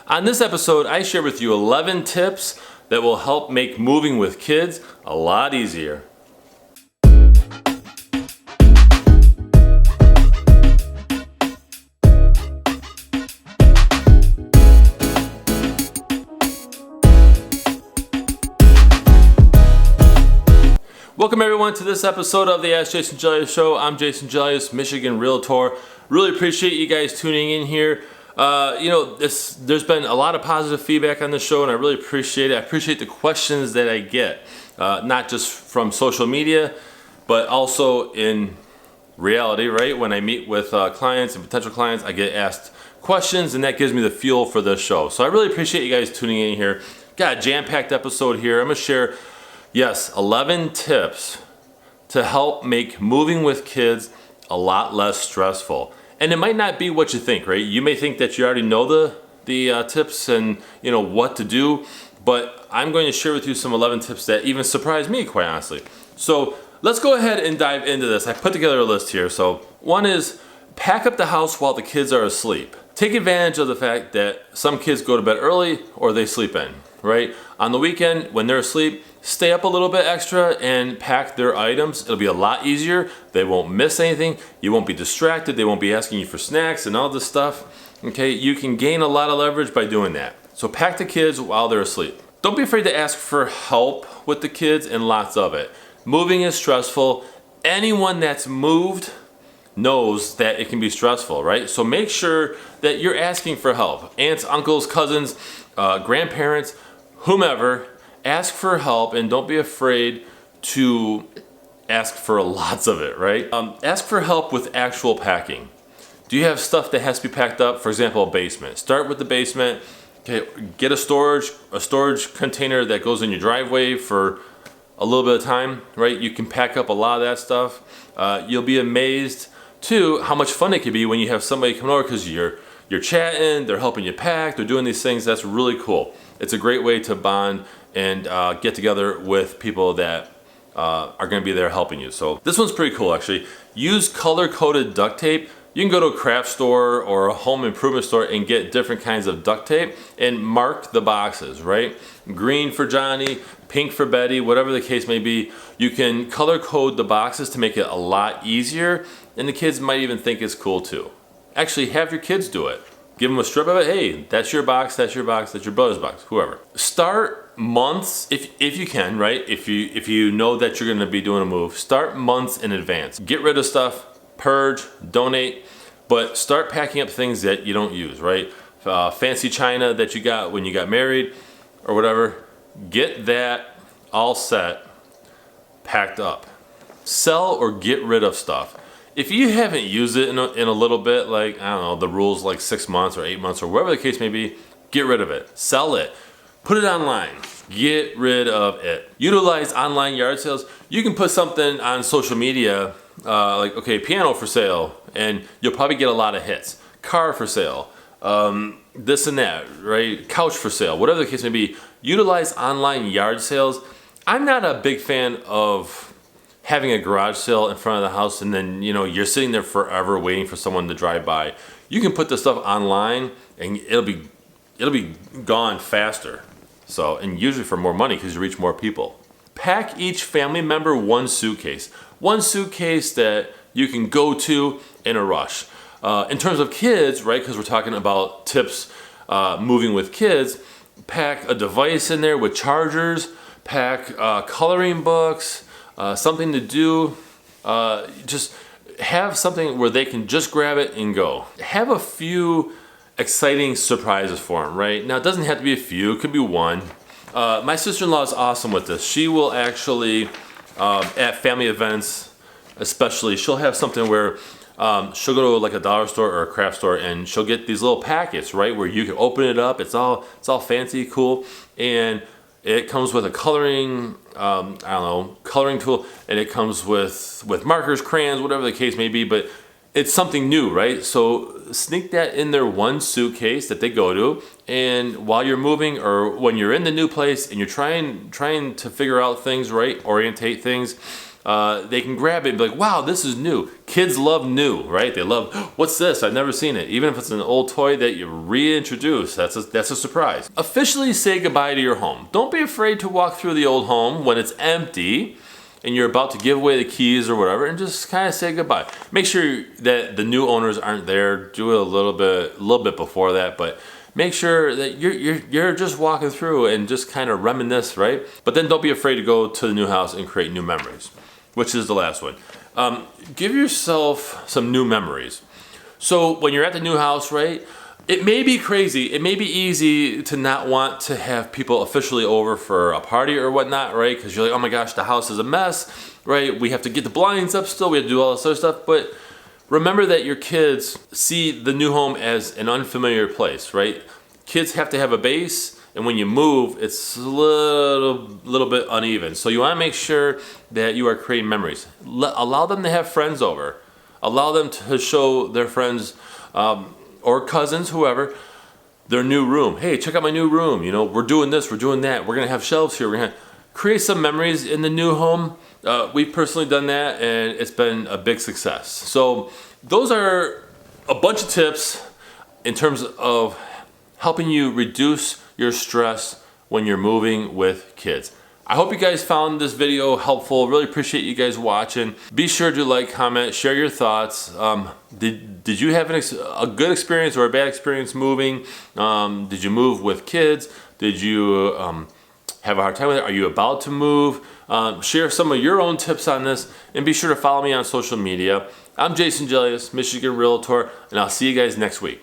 On this episode, I share with you 11 tips that will help make moving with kids a lot easier. Welcome everyone to this episode of the Ask Jason Gelios show. I'm Jason Gelios, Michigan Realtor. Really appreciate you guys tuning in here. There's been a lot of positive feedback on the show, and I really appreciate it. I appreciate the questions that I get, not just from social media, but also in reality, right? When I meet with clients and potential clients, I get asked questions, and that gives me the fuel for this show. So I really appreciate you guys tuning in here. Got a jam-packed episode here. I'm going to share 11 tips to help make moving with kids a lot less stressful. And it might not be what you think, right? You may think that you already know the tips and what to do, but I'm going to share with you some 11 tips that even surprised me, quite honestly. So let's go ahead and dive into this. I put together a list here. So one is pack up the house while the kids are asleep. Take advantage of the fact that some kids go to bed early or they sleep in, right? On the weekend, when they're asleep, stay up a little bit extra and pack their items. It'll be a lot easier. They won't miss anything. You won't be distracted. They won't be asking you for snacks and all this stuff. Okay, you can gain a lot of leverage by doing that. So pack the kids while they're asleep. Don't be afraid to ask for help with the kids, and lots of it. Moving is stressful. Anyone that's moved knows that it can be stressful, right? So make sure that you're asking for help. Aunts, uncles, cousins, grandparents, whomever, ask for help, and don't be afraid to ask for lots of it, right? Ask for help with actual packing. Do you have stuff that has to be packed up? For example, a basement. Start with the basement. Okay, get a storage container that goes in your driveway for a little bit of time, right? You can pack up a lot of that stuff. You'll be amazed too how much fun it can be when you have somebody come over because you're chatting, they're helping you pack, they're doing these things. That's really cool. It's a great way to bond and get together with people that are going to be there helping you. So this one's pretty cool, actually. Use color-coded duct tape. You can go to a craft store or a home improvement store and get different kinds of duct tape and mark the boxes, right? Green for Johnny, pink for Betty, whatever the case may be. You can color code the boxes to make it a lot easier, and the kids might even think it's cool too. Actually, have your kids do it. Give them a strip of it. Hey, that's your box, that's your box, that's your brother's box, whoever. Start months, if you can, right? If you know that you're gonna be doing a move, start months in advance. Get rid of stuff, purge, donate, but start packing up things that you don't use, right? Fancy china that you got when you got married or whatever, get that all set, packed up. Sell or get rid of stuff. If you haven't used it in a little bit, like, I don't know, the rule's like 6 months or 8 months or whatever the case may be, get rid of it. Sell it. Put it online. Get rid of it. Utilize online yard sales. You can put something on social media, like, okay, piano for sale, and you'll probably get a lot of hits. Car for sale, this and that, right? Couch for sale, whatever the case may be. Utilize online yard sales. I'm not a big fan of having a garage sale in front of the house and then you're sitting there forever waiting for someone to drive by. You can put this stuff online and it'll be gone faster. So, and usually for more money because you reach more people. Pack each family member one suitcase that you can go to in a rush. In terms of kids, right, because we're talking about tips moving with kids, pack a device in there with chargers, pack coloring books, something to do. Just have something where they can just grab it and go. Have a few exciting surprises for them, right? Now, it doesn't have to be a few, it could be one. My sister-in-law is awesome with this. She will actually, at family events especially, she'll have something where she'll go to like a dollar store or a craft store and she'll get these little packets, right, where you can open it up. It's all fancy, cool, and it comes with a coloring, coloring tool, and it comes with markers, crayons, whatever the case may be, but it's something new, right? So sneak that in their one suitcase that they go to, and while you're moving or when you're in the new place and you're trying to figure out things, right, orientate things, they can grab it and be like, wow, this is new. Kids love new, right? They love, what's this? I've never seen it. Even if it's an old toy that you reintroduce, that's a surprise. Officially say goodbye to your home. Don't be afraid to walk through the old home when it's empty and you're about to give away the keys or whatever, and just kind of say goodbye. Make sure that the new owners aren't there. Do it a little bit before that, but make sure that you're just walking through and just kind of reminisce, right? But then don't be afraid to go to the new house and create new memories, which is the last one. Give yourself some new memories. So when you're at the new house, right? It may be crazy. It may be easy to not want to have people officially over for a party or whatnot, right? Because you're like, oh my gosh, the house is a mess, right? We have to get the blinds up still. We have to do all this other stuff. But remember that your kids see the new home as an unfamiliar place, right? Kids have to have a base, and when you move, it's a little bit uneven. So you want to make sure that you are creating memories. Allow them to have friends over. Allow them to show their friends or cousins, whoever, their new room. Hey, check out my new room. You know, we're doing this, we're doing that. We're gonna have shelves here. We're gonna create some memories in the new home. We've personally done that, and it's been a big success. So those are a bunch of tips in terms of helping you reduce your stress when you're moving with kids. I hope you guys found this video helpful. Really appreciate you guys watching. Be sure to like, comment, share your thoughts. Did you have a good experience or a bad experience moving? Did you move with kids? Did you have a hard time with it? Are you about to move? Share some of your own tips on this, and be sure to follow me on social media. I'm Jason Gelios, Michigan Realtor, and I'll see you guys next week.